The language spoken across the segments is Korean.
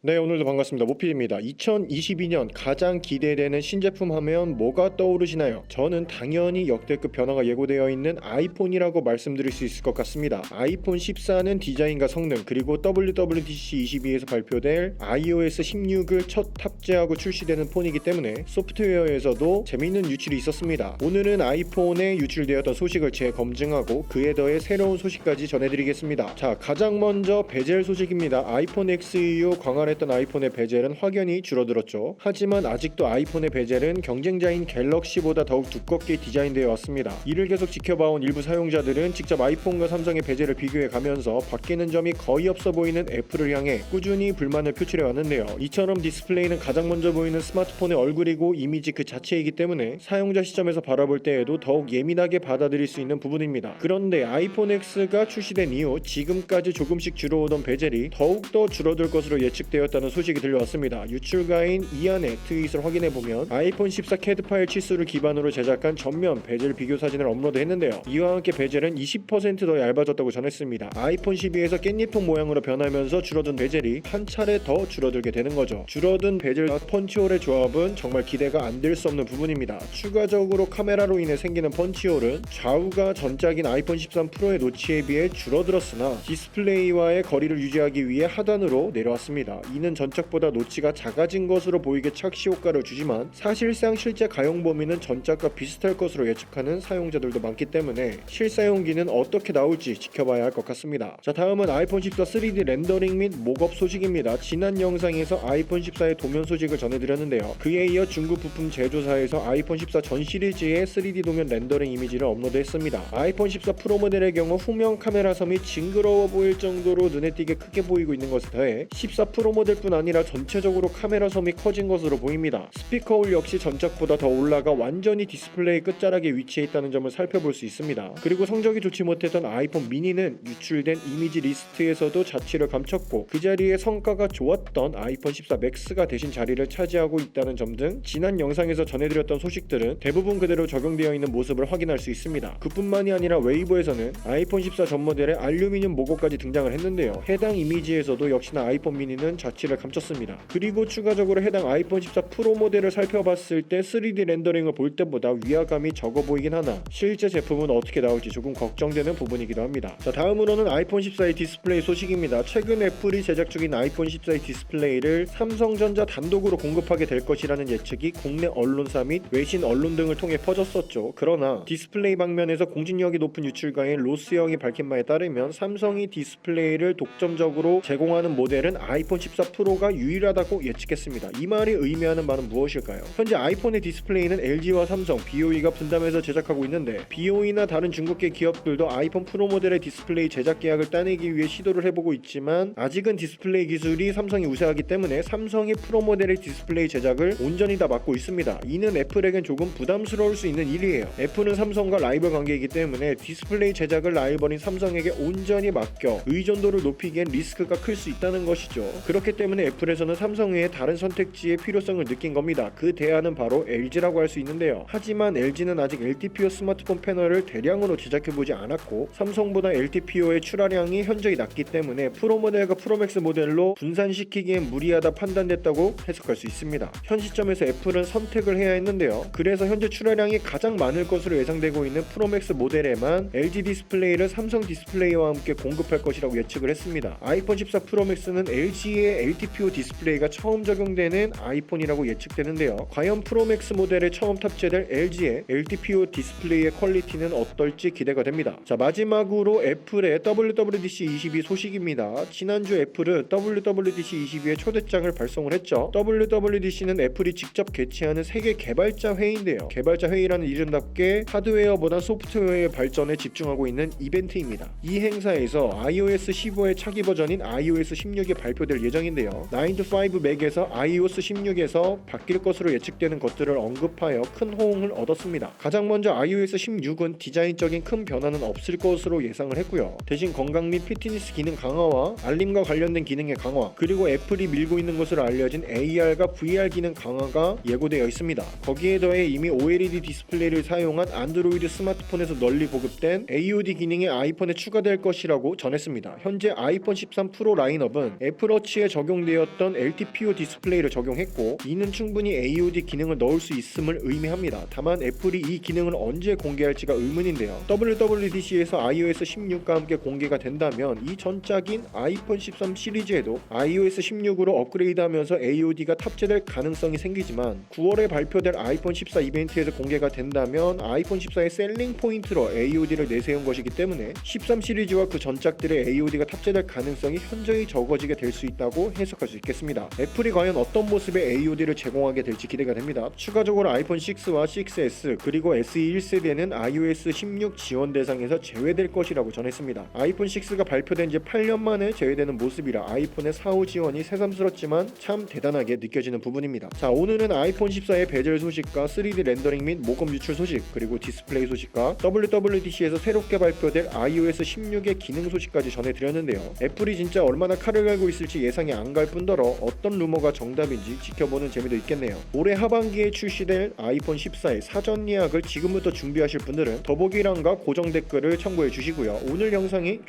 네, 오늘도 반갑습니다. 모피입니다. 2022년 가장 기대되는 신제품 하면 뭐가 떠오르시나요? 저는 당연히 역대급 변화가 예고되어 있는 아이폰이라고 말씀드릴 수 있을 것 같습니다. 아이폰 14는 디자인과 성능, 그리고 WWDC 22에서 발표될 iOS 16을 첫 탑재하고 출시되는 폰이기 때문에 소프트웨어에서도 재미있는 유출이 있었습니다. 오늘은 아이폰에 유출되었던 소식을 재검증하고 그에 더해 새로운 소식까지 전해드리겠습니다. 자, 가장 먼저 베젤 소식입니다. 아이폰 X 이후 광활했던 아이폰의 베젤은 확연히 줄어들었죠. 하지만 아직도 아이폰의 베젤은 경쟁자인 갤럭시보다 더욱 두껍게 디자인되어 왔습니다. 이를 계속 지켜봐온 일부 사용자들은 직접 아이폰과 삼성의 베젤을 비교해 가면서 바뀌는 점이 거의 없어 보이는 애플을 향해 꾸준히 불만을 표출해 왔는데요. 이처럼 디스플레이는 가장 먼저 보이는 스마트폰의 얼굴이고 이미지 그 자체이기 때문에 사용자 시점에서 바라볼 때에도 더욱 예민하게 받아들일 수 있는 부분입니다. 그런데 아이폰 X가 출시된 이후 지금까지 조금씩 줄어오던 베젤이 더욱더 줄어들 것으로 예측되었다는 소식이 들려왔습니다. 유출가인 이안의 트윗을 확인해보면 아이폰 14 CAD 파일 치수를 기반으로 제작한 전면 베젤 비교 사진을 업로드했는데요. 이와 함께 베젤은 20% 더 얇아졌다고 전했습니다. 아이폰 12에서 깻잎통 모양으로 변하면서 줄어든 베젤이 한 차례 더 줄어들게 되는 거죠. 줄어든 베젤과 펀치홀의 조합은 정말 기대가 안 될 수 없는 부분입니다. 추가적으로 카메라로 인해 생기는 펀치홀은 좌우가 전작인 아이폰 13 프로의 노치에 비해 줄어들었으나 디스플레이와의 거리를 유지하기 위해 하단으로 내려왔습니다. 이는 전작보다 노치가 작아진 것으로 보이게 착시 효과를 주지만 사실상 실제 가용 범위는 전작과 비슷할 것으로 예측하는 사용자들도 많기 때문에 실사용기는 어떻게 나올지 지켜봐야 할 것 같습니다. 자, 다음은 아이폰 14 3D 렌더링 및 목업 소식입니다. 지난 영상에서 아이폰 14의 도면 소식을 전해드렸는데요. 그에 이어 중국 부품 제조사에서 아이폰 14 전 시리즈의 3D 도면 렌더링 이미지를 업로드했습니다. 아이폰 14 프로 모델의 경우 후면 카메라 섬이 징그러워 보일 정도로 눈에 띄게 크게 보이고 있는 것에 더해 14 프로 모델뿐 아니라 전체적으로 카메라 섬이 커진 것으로 보입니다. 스피커 홀 역시 전작보다 더 올라가 완전히 디스플레이 끝자락에 위치해 있다는 점을 살펴볼 수 있습니다. 그리고 성적이 좋지 못했던 아이폰 미니는 유출된 이미지 리스트에서도 자취를 감췄고 그 자리에 성과가 좋았던 아이폰 14 맥스가 대신 자리를 차지하고 있다는 점 등 지난 영상에서 전해드렸던 소식들은 대부분 그대로 적용되어 있는 모습을 확인할 수 있습니다. 그뿐만이 아니라 웨이보에서는 아이폰 14 전 모델의 알루미늄 모고까지 등장을 했는데요. 해당 이미지에서도 역시나 아이폰 미니는 자취를 감췄습니다. 그리고 추가적으로 해당 아이폰 14 프로 모델을 살펴봤을 때 3D 렌더링을 볼 때보다 위화감이 적어 보이긴 하나 실제 제품은 어떻게 나올지 조금 걱정되는 부분이기도 합니다. 자, 다음으로는 아이폰 14의 디스플레이 소식입니다. 최근 애플이 제작 중인 아이폰 14의 디스플레이를 삼성전자 단독으로 공급하게 될 것이라는 예측이 국내 언론사 및 외신 언론 등을 통해 퍼졌었죠. 그러나 디스플레이 방면에서 공신력이 높은 유출가인 로스영이 밝힌 바에 따르면 삼성이 디스플레이를 독점적으로 제공하는 모델은 아이폰 14 프로가 유일하다고 예측했습니다. 이 말이 의미하는 바는 무엇일까요? 현재 아이폰의 디스플레이는 LG와 삼성, BOE가 분담해서 제작하고 있는데 BOE나 다른 중국계 기업들도 아이폰 프로 모델의 디스플레이 제작 계약을 따내기 위해 시도를 해보고 있지만 아직은 디스플레이 기술이 삼성이 우세하기 때문에 삼성이 프로 모델의 디스플레이 제작을 온전히 다 맡고 있습니다. 이는 애플에겐 조금 부담스러울 수 있는 일이에요. 애플은 삼성과 라이벌 관계이기 때문에 디스플레이 제작을 라이벌인 삼성에게 온전히 맡겨 의존도를 높이기엔 리스크가 클 수 있다는 것이죠. 그렇기 때문에 애플에서는 삼성 외에 다른 선택지의 필요성을 느낀 겁니다. 그 대안은 바로 LG라고 할 수 있는데요. 하지만 LG는 아직 LTPO 스마트폰 패널을 대량으로 제작해보지 않았고 삼성보다 LTPO의 출하량이 현저히 낮기 때문에 프로 모델과 프로맥스 모델로 분산시키기엔 무리하다 판단됐다고 해석할 수 있습니다. 현 시점에서 애플은 선택을 해야 했는데요. 그래서 현재 출하량이 가장 많을 것으로 예상되고 있는 프로맥스 모델에만 LG 디스플레이를 삼성 디스플레이와 함께 공급할 것이라고 예측을 했습니다. 아이폰 14 프로맥스는 LG의 LTPO 디스플레이가 처음 적용되는 아이폰이라고 예측되는데요. 과연 프로맥스 모델에 처음 탑재될 LG의 LTPO 디스플레이의 퀄리티는 어떨지 기대가 됩니다. 자, 마지막으로 애플의 WWDC 22 소식입니다. 지난주 애플은 WWDC 22의 초대장을 발송을 했죠. WWDC는 애플이 직접 개최하는 세계 개발자 회의인데요. 개발자 회의라는 이름답게 하드웨어보다 소프트웨어의 발전에 집중하고 있는 이벤트입니다. 이 행사에서 iOS 15의 차기 버전인 iOS 16이 발표될 예정인데요. 9to5 맥에서 iOS 16에서 바뀔 것으로 예측되는 것들을 언급하여 큰 호응을 얻었습니다. 가장 먼저 iOS 16은 디자인적인 큰 변화는 없을 것으로 예상을 했고요. 대신 건강 및 피트니스 기능 강화와 알림과 관련된 기능의 강화, 그리고 애플이 밀고 있는 것으로 알려진 AR과 VR 기능 강화가 예고되어 있습니다. 거기에 더해 이미 OLED 디스플레이를 사용한 안드로이드 스마트폰에서 널리 보급된 AOD 기능이 아이폰에 추가될 것이라고 전했습니다. 현재 아이폰 13 프로 라인업은 애플워치의 적용되었던 LTPO 디스플레이를 적용했고 이는 충분히 AOD 기능을 넣을 수 있음을 의미합니다. 다만 애플이 이 기능을 언제 공개할지가 의문인데요. WWDC에서 iOS 16과 함께 공개가 된다면 이 전작인 아이폰 13 시리즈에도 iOS 16으로 업그레이드하면서 AOD가 탑재될 가능성이 생기지만 9월에 발표될 아이폰 14 이벤트에서 공개가 된다면 아이폰 14의 셀링 포인트로 AOD를 내세운 것이기 때문에 13 시리즈와 그 전작들의 AOD가 탑재될 가능성이 현저히 적어지게 될 수 있다고 해석할 수 있겠습니다. 애플이 과연 어떤 모습의 AOD를 제공하게 될지 기대가 됩니다. 추가적으로 아이폰 6와 6S 그리고 SE 1세대는 iOS 16 지원 대상에서 제외될 것이라고 전했습니다. 아이폰 6가 발표된 지 8년 만에 제외되는 모습이라 아이폰의 사후 지원이 새삼스럽지만 참 대단하게 느껴지는 부분입니다. 자, 오늘은 아이폰 14의 배열 소식과 3D 렌더링 및 모금 유출 소식 그리고 디스플레이 소식과 WWDC에서 새롭게 발표될 iOS 16의 기능 소식까지 전해드렸는데요. 애플이 진짜 얼마나 칼을 갈고 있을지 예상이 안 갈 뿐더러 어떤 루머가 정답인지 지켜보는 재미도 있겠네요. 올해 하반기에 출시될 아이폰 14의 사전 예약을 지금부터 준비하실 분들은 더보기란과 고정 댓글을 참고해 주시고요. 오늘 영상이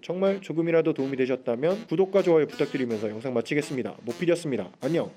정말 조금이라도 도움이 되셨다면 구독과 좋아요 부탁드리면서 영상 마치겠습니다. 모피디였습니다. 안녕.